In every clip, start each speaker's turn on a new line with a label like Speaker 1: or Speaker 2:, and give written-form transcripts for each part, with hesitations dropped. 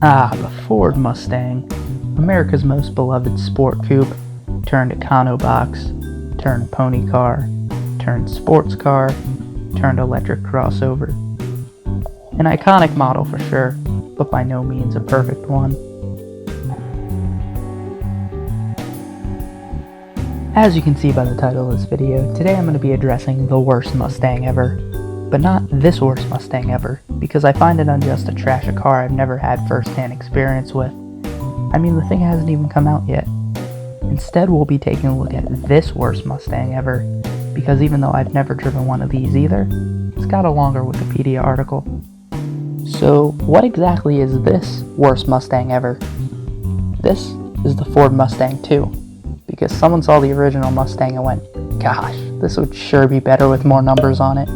Speaker 1: Ah, the Ford Mustang, America's most beloved sport coupe, turned econo box, turned pony car, turned sports car, turned electric crossover. An iconic model for sure, but by no means a perfect one. As you can see by the title of this video, today I'm going to be addressing the worst Mustang ever. But not this worst Mustang ever, because I find it unjust to trash a car I've never had first-hand experience with. I mean, the thing hasn't even come out yet. Instead, we'll be taking a look at this worst Mustang ever, because even though I've never driven one of these either, it's got a longer Wikipedia article. So, what exactly is this worst Mustang ever? This is the Ford Mustang II, because someone saw the original Mustang and went, gosh, this would sure be better with more numbers on it.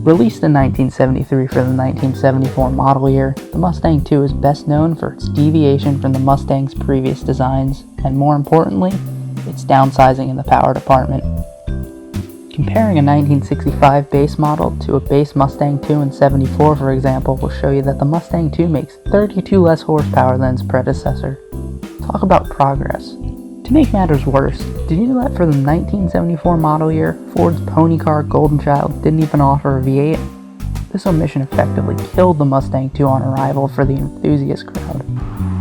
Speaker 1: Released in 1973 for the 1974 model year, the Mustang II is best known for its deviation from the Mustang's previous designs, and more importantly, its downsizing in the power department. Comparing a 1965 base model to a base Mustang II in 74, for example, will show you that the Mustang II makes 32 less horsepower than its predecessor. Talk about progress. To make matters worse, did you know that for the 1974 model year, Ford's pony car Golden Child didn't even offer a V8? This omission effectively killed the Mustang II on arrival for the enthusiast crowd.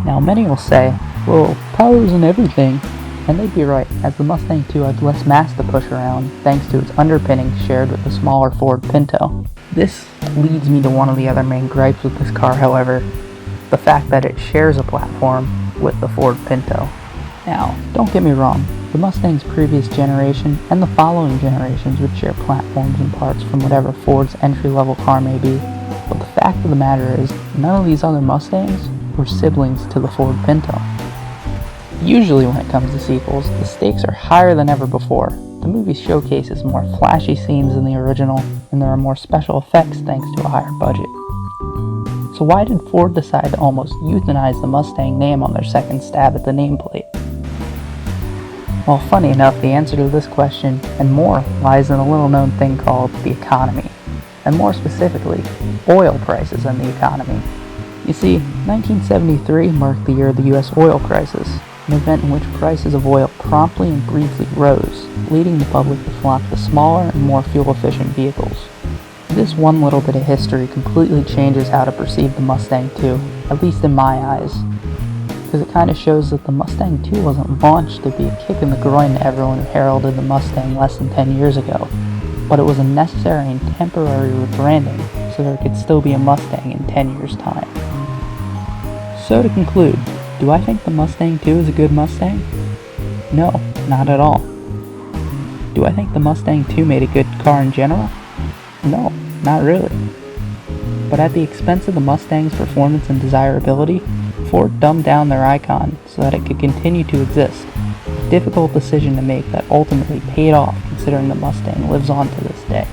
Speaker 1: Now many will say, well, power isn't everything, and they'd be right, as the Mustang II had less mass to push around thanks to its underpinnings shared with the smaller Ford Pinto. This leads me to one of the other main gripes with this car, however, the fact that it shares a platform with the Ford Pinto. Now, don't get me wrong, the Mustang's previous generation and the following generations would share platforms and parts from whatever Ford's entry-level car may be, but the fact of the matter is, none of these other Mustangs were siblings to the Ford Pinto. Usually when it comes to sequels, the stakes are higher than ever before. The movie showcases more flashy scenes than the original, and there are more special effects thanks to a higher budget. So why did Ford decide to almost euthanize the Mustang name on their second stab at the nameplate? Well, funny enough, the answer to this question, and more, lies in a little-known thing called the economy, and more specifically, oil prices and the economy. You see, 1973 marked the year of the US oil crisis, an event in which prices of oil promptly and briefly rose, leading the public to flock to smaller and more fuel-efficient vehicles. This one little bit of history completely changes how to perceive the Mustang II, at least in my eyes, because it kind of shows that the Mustang II wasn't launched to be a kick in the groin to everyone who heralded the Mustang less than 10 years ago, but it was a necessary and temporary rebranding so there could still be a Mustang in 10 years' time. So to conclude, do I think the Mustang II is a good Mustang? No, not at all. Do I think the Mustang II made a good car in general? No, not really. But at the expense of the Mustang's performance and desirability, Ford dumbed down their icon so that it could continue to exist. A difficult decision to make that ultimately paid off considering the Mustang lives on to this day.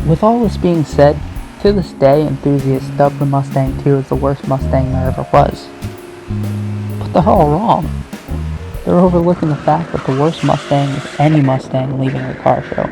Speaker 1: With all this being said, to this day enthusiasts dub the Mustang II as the worst Mustang there ever was. But they're all wrong. They're overlooking the fact that the worst Mustang is any Mustang leaving a car show.